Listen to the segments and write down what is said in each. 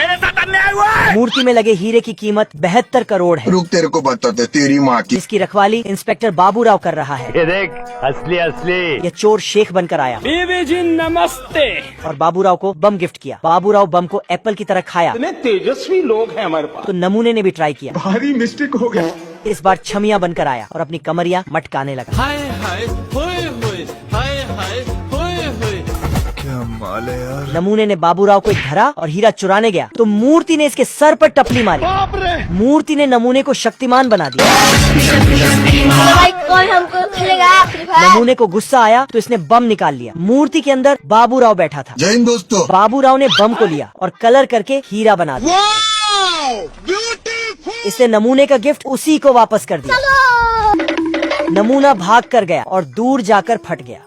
मेरे साथ अन्याय हुआ है। मूर्ति में लगे हीरे की कीमत 72 करोड़ है। रुक तेरे को बताते तेरी माँ की। जिसकी रखवाली इंस्पेक्टर बाबूराव कर रहा है। ये देख असली असली। यह चोर शेख बनकर आया बीवी जी नमस्ते। और बाबूराव को बम गिफ्ट किया। बाबूराव बम को एप्पल की तरह खाया इतने तेजस्वी लोग हैं हमारे पास। तो नमूने ने भी ट्राई किया। भारी मिस्टेक हो गया। इस बार छमिया बनकर आया और अपनी कमरिया मटकाने लगा। हाय हाय होए होए, हाय हाय होए होए। क्या माल है यार। नमूने ने बाबूराव को एक धरा और हीरा चुराने गया तो मूर्ति ने इसके सर पर टपली मारी। मूर्ति ने नमूने को शक्तिमान बना दिया। भाई कौन हमको खेलेगा? नमूने को गुस्सा आया तो इसने बम निकाल लिया। मूर्ति के अंदर बाबूराव बैठा था। जय हिंद दोस्तों। बाबूराव ने बम को लिया और कलर करके हीरा बना दिया। इसने नमूने का गिफ्ट उसी को वापस कर दिया। नमूना भाग कर गया और दूर जाकर फट गया।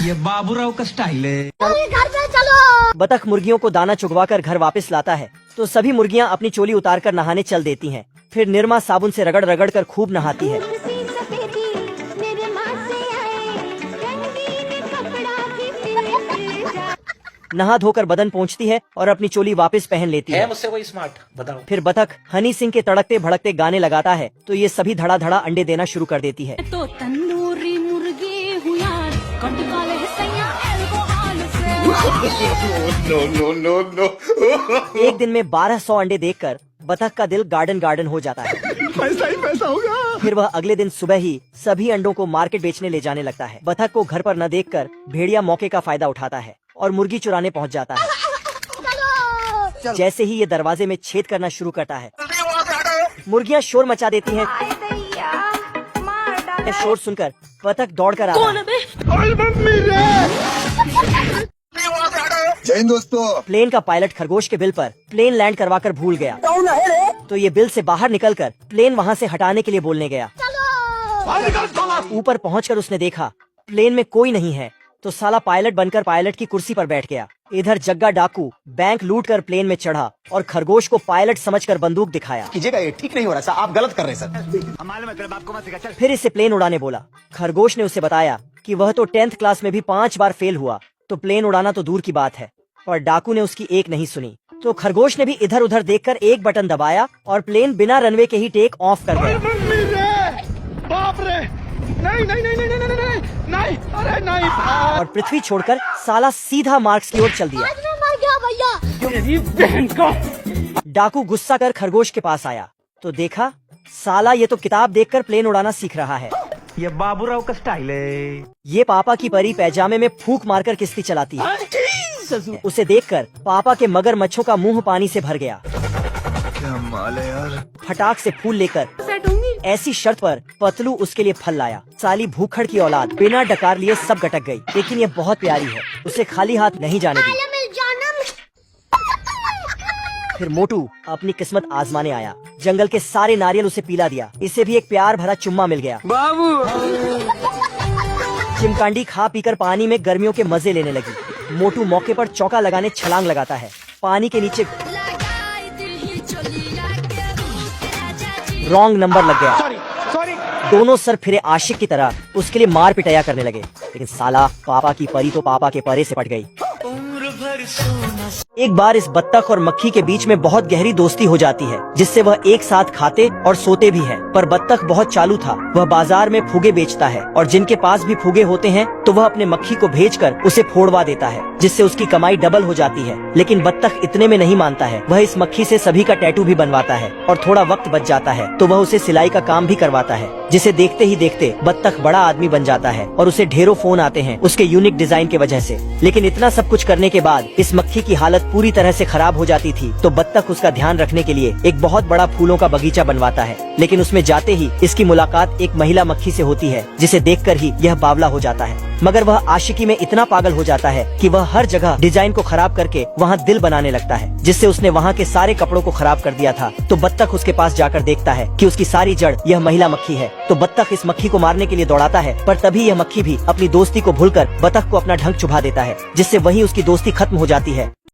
ये बाबूराव का स्टाइल है। घर पे चलो। बतख मुर्गियों को दाना चुगवाकर घर वापस लाता है तो सभी मुर्गियां अपनी चोली उतारकर नहाने चल देती हैं। फिर निरमा साबुन से रगड़ रगड़ कर खूब नहाती है। नहा धोकर बदन पोंछती है और अपनी चोली वापस पहन लेती है। मुझसे कोई स्मार्ट बताओ। फिर बतख हनी सिंह के तड़कते भड़कते गाने लगाता है तो ये सभी धड़ा धड़ा अंडे देना शुरू कर देती है। तो तंदूरी मुर्गी हुआ कटकाले एक दिन में 1200 अंडे देखकर बतख का दिल गार्डन गार्डन हो जाता है। पैसा ही पैसा होगा। फिर वह अगले दिन सुबह ही सभी अंडों को मार्केट बेचने ले जाने लगता है। बतख को घर पर न देखकर भेड़िया मौके का फायदा उठाता है और मुर्गी चुराने पहुंच जाता है। जैसे ही ये दरवाजे में छेद करना शुरू करता है मुर्गियां शोर मचा देती हैं। शोर सुनकर बतख दौड़कर आता है। जय हिंद दोस्तों। प्लेन का पायलट खरगोश के बिल पर प्लेन लैंड करवाकर भूल गया तो ये बिल से बाहर निकलकर प्लेन वहाँ से हटाने के लिए बोलने गया। ऊपर पहुंचकर उसने देखा प्लेन में कोई नहीं है तो साला पायलट बनकर पायलट की कुर्सी पर बैठ गया। इधर जग्गा डाकू बैंक लूट कर प्लेन में चढ़ा और खरगोश को पायलट समझकर बंदूक दिखाया। कीजिएगा, ये ठीक नहीं हो रहा सर, आप गलत कर रहे हैं सर। हमारे मतलब आपको मत सिखा चल। फिर इससे प्लेन उड़ाने बोला। खरगोश ने उसे बताया कि वह तो 10th क्लास में भी 5 बार फेल हुआ तो प्लेन उड़ाना तो दूर की बात है। पर डाकू ने उसकी एक नहीं सुनी तो खरगोश ने भी इधर उधर देखकर एक बटन दबाया और प्लेन बिना रनवे के ही टेक ऑफ कर गया। बाप रे, नहीं नहीं नहीं नहीं नहीं नहीं नहीं, अरे नहीं। और पृथ्वी छोड़कर साला सीधा मार्क्स की ओर चल दिया। आज मैं मर गया भैया। मेरी बहन को। डाकू गुस्सा कर खरगोश के पास आया तो देखा साला ये तो किताब देखकर प्लेन उड़ाना सीख रहा है। ये बाबूराव का स्टाइल है। ये पापा की परी पैजामे में फूंक मारकर किश्ती चलाती है। उसे देखकर पापा के मगरमच्छों का मुंह पानी से भर गया। क्या माल है यार। फटाक से फूल लेकर ऐसी शर्त पर पतलू उसके लिए फल लाया। साली भूखड़ की औलाद बिना डकार लिए सब गटक गई लेकिन ये बहुत प्यारी है उसे खाली हाथ नहीं जाने दी। फिर मोटू अपनी किस्मत आजमाने आया। जंगल के सारे नारियल उसे पिला दिया। इसे भी एक प्यार भरा चुम्मा मिल गया। बाबू चिमकांडी खा पीकर पानी में गर्मियों के मजे लेने लगी। मोटू मौके पर चौका लगाने छलांग लगाता है। पानी के नीचे रॉन्ग नंबर लग गया। सॉरी। दोनों सर फिरे आशिक की तरह उसके लिए मार पिटाया करने लगे लेकिन साला पापा की परी तो पापा के परे से पट गई। एक बार इस बत्तख और मक्खी के बीच में बहुत गहरी दोस्ती हो जाती है जिससे वह एक साथ खाते और सोते भी हैं। पर बत्तख बहुत चालू था। वह बाजार में फुगे बेचता है और जिनके पास भी फुगे होते हैं तो वह अपने मक्खी को भेजकर उसे फोड़वा देता है जिससे उसकी कमाई डबल हो जाती है। लेकिन बत्तख इतने में नहीं मानता है। वह इस मक्खी से सभी का टैटू भी बनवाता है और थोड़ा वक्त बच जाता है तो वह उसे सिलाई का काम भी करवाता है जिसे देखते ही देखते बत्तख बड़ा आदमी बन जाता है और उसे ढेरों फोन आते हैं उसके यूनिक डिजाइन की वजह से। लेकिन इतना सब कुछ करने के बाद इस मक्खी की हालत पूरी तरह से खराब हो जाती थी तो बत्तख उसका ध्यान रखने के लिए एक बहुत बड़ा फूलों का बगीचा बनवाता है। लेकिन उसमें जाते ही इसकी मुलाकात एक महिला मक्खी से होती है जिसे देखकर ही यह बावला हो जाता है। मगर वह आशिकी में इतना पागल हो जाता है कि वह हर जगह डिजाइन को खराब करके वहाँ दिल बनाने लगता है जिससे उसने वहाँ के सारे कपड़ों को खराब कर दिया था। तो बत्तख उसके पास जाकर देखता है कि उसकी सारी जड़ यह महिला मक्खी है। तो बत्तख इस मक्खी को मारने के लिए दौड़ाता है पर तभी यह मक्खी भी अपनी दोस्ती को भूलकर बत्तख को अपना ढंग चुभा देता है जिससे वही उसकी दोस्ती खत्म हो जाती है।